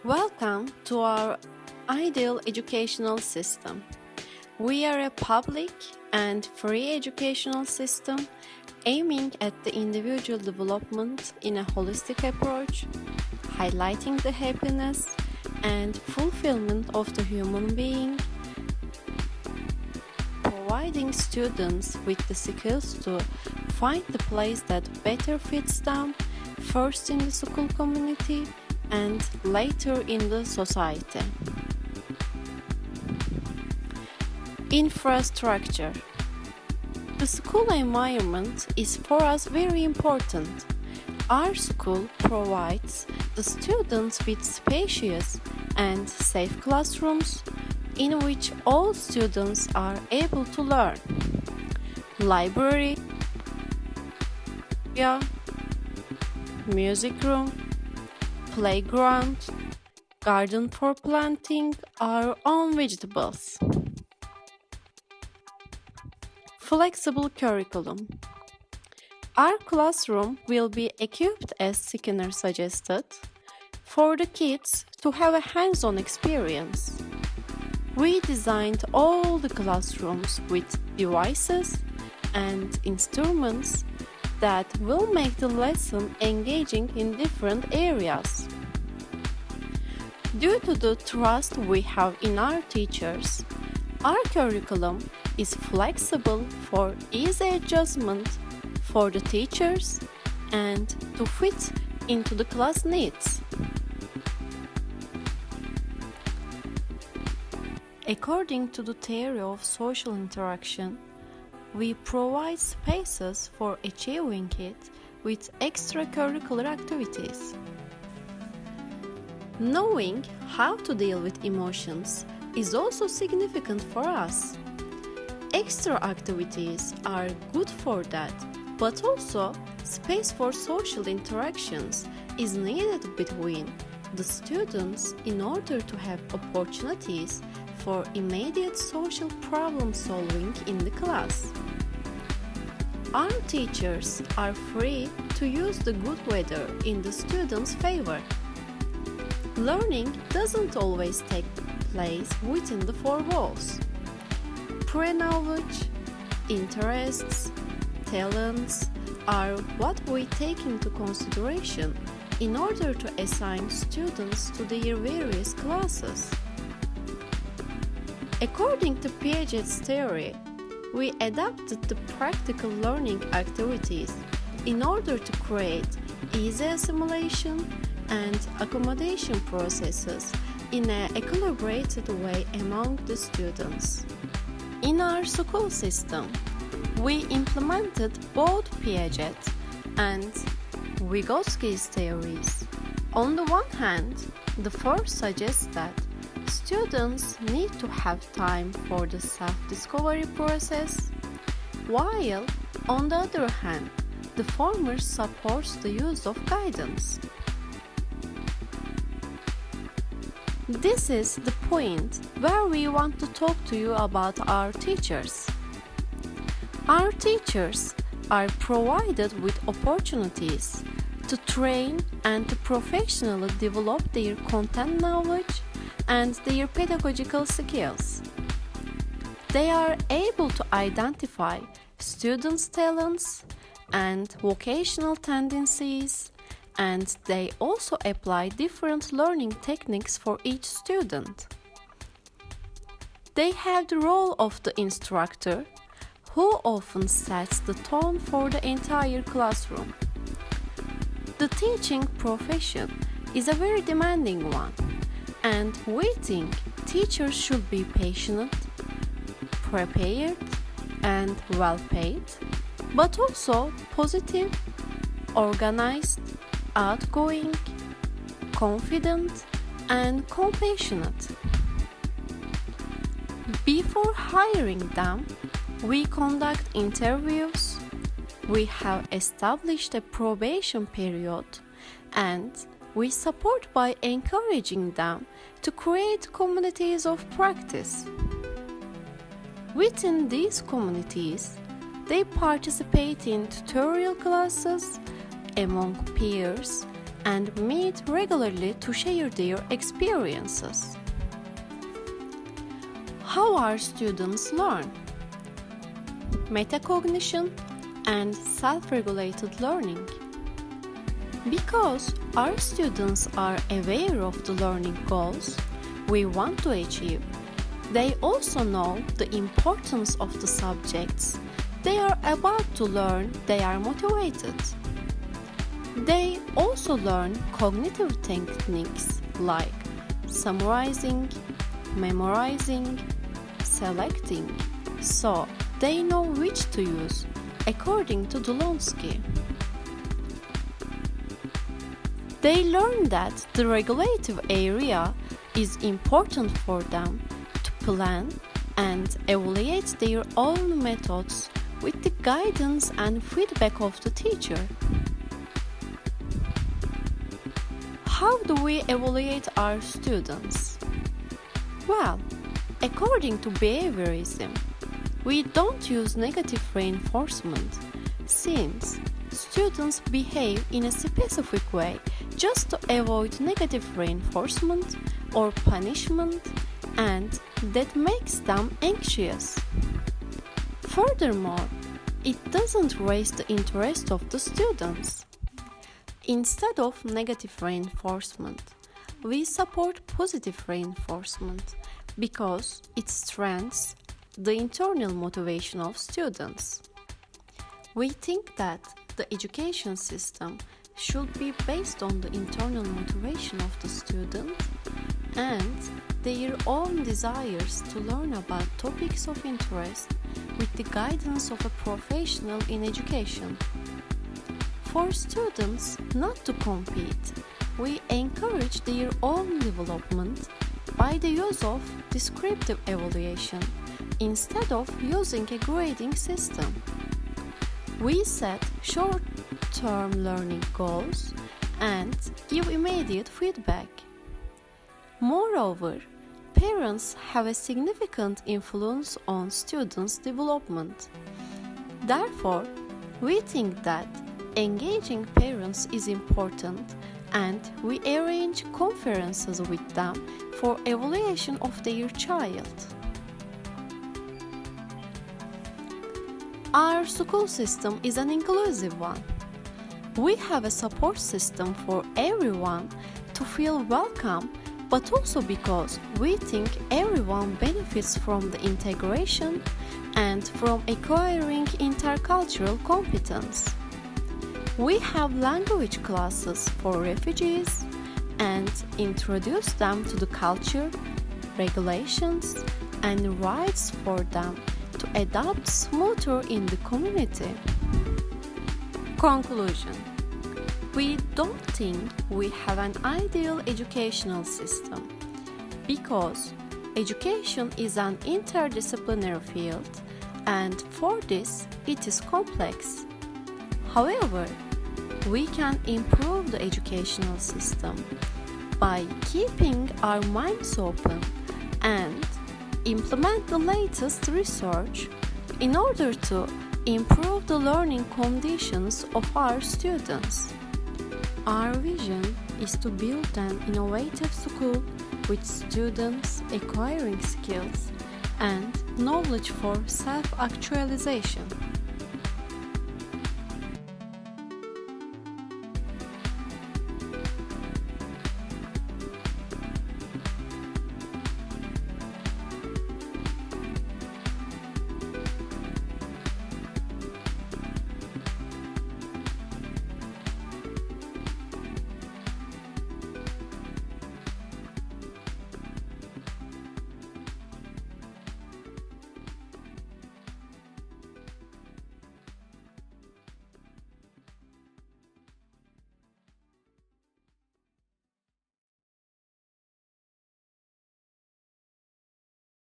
Welcome to our ideal educational system. We are a public and free educational system aiming at the individual development in a holistic approach, highlighting the happiness and fulfillment of the human being, providing students with the skills to find the place that better fits them, first in the school community and later in the society. Infrastructure. The school environment is for us very important. Our school provides the students with spacious and safe classrooms in which all students are able to learn. Library, music room, playground, garden for planting our own vegetables. Flexible curriculum. Our classroom will be equipped as Skinner suggested for the kids to have a hands-on experience. We designed all the classrooms with devices and instruments that will make the lesson engaging in different areas. Due to the trust we have in our teachers, our curriculum is flexible for easy adjustment for the teachers and to fit into the class needs. According to the theory of social interaction, we provide spaces for achieving it with extracurricular activities. Knowing how to deal with emotions is also significant for us. Extra activities are good for that, but also space for social interactions is needed between the students in order to have opportunities for immediate social problem solving in the class. Our teachers are free to use the good weather in the students' favor. Learning doesn't always take place within the four walls. Pre-knowledge, interests, talents are what we take into consideration in order to assign students to their various classes. According to Piaget's theory, we adapted the practical learning activities in order to create easy assimilation and accommodation processes in an equilibrated way among the students. In our school system, we implemented both Piaget and Vygotsky's theories. On the one hand, the first suggests that students need to have time for the self-discovery process, while on the other hand, the former supports the use of guidance. This is the point where we want to talk to you about our teachers. Our teachers are provided with opportunities to train and to professionally develop their content knowledge and their pedagogical skills. They are able to identify students' talents and vocational tendencies, and they also apply different learning techniques for each student. They have the role of the instructor, who often sets the tone for the entire classroom. The teaching profession is a very demanding one, and we think teachers should be patient, prepared, and well paid, but also positive, organized, outgoing, confident, and compassionate. Before hiring them, we conduct interviews, we have established a probation period, and we support by encouraging them to create communities of practice. Within these communities, they participate in tutorial classes among peers and meet regularly to share their experiences. How our students learn? Metacognition and self-regulated learning. Because our students are aware of the learning goals we want to achieve, they also know the importance of the subjects they are about to learn. They are motivated. They also learn cognitive techniques like summarizing, memorizing, selecting, so they know which to use according to Dunlosky. They learn that the regulative area is important for them to plan and evaluate their own methods with the guidance and feedback of the teacher. How do we evaluate our students? Well, according to behaviorism, we don't use negative reinforcement since students behave in a specific way just to avoid negative reinforcement or punishment, and that makes them anxious. Furthermore, it doesn't raise the interest of the students. Instead of negative reinforcement, we support positive reinforcement because it strengthens the internal motivation of students. We think that the education system should be based on the internal motivation of the student and their own desires to learn about topics of interest with the guidance of a professional in education. For students not to compete, we encourage their own development by the use of descriptive evaluation instead of using a grading system. We set short-term learning goals and give immediate feedback. Moreover, parents have a significant influence on students' development. Therefore, we think that engaging parents is important, and we arrange conferences with them for evaluation of their child. Our school system is an inclusive one. We have a support system for everyone to feel welcome, but also because we think everyone benefits from the integration and from acquiring intercultural competence. We have language classes for refugees and introduce them to the culture, regulations, and rights for them to adapt smoother in the community. Conclusion: we don't think we have an ideal educational system because education is an interdisciplinary field, and for this it is complex. However, we can improve the educational system by keeping our minds open and implement the latest research in order to improve the learning conditions of our students. Our vision is to build an innovative school with students acquiring skills and knowledge for self-actualization.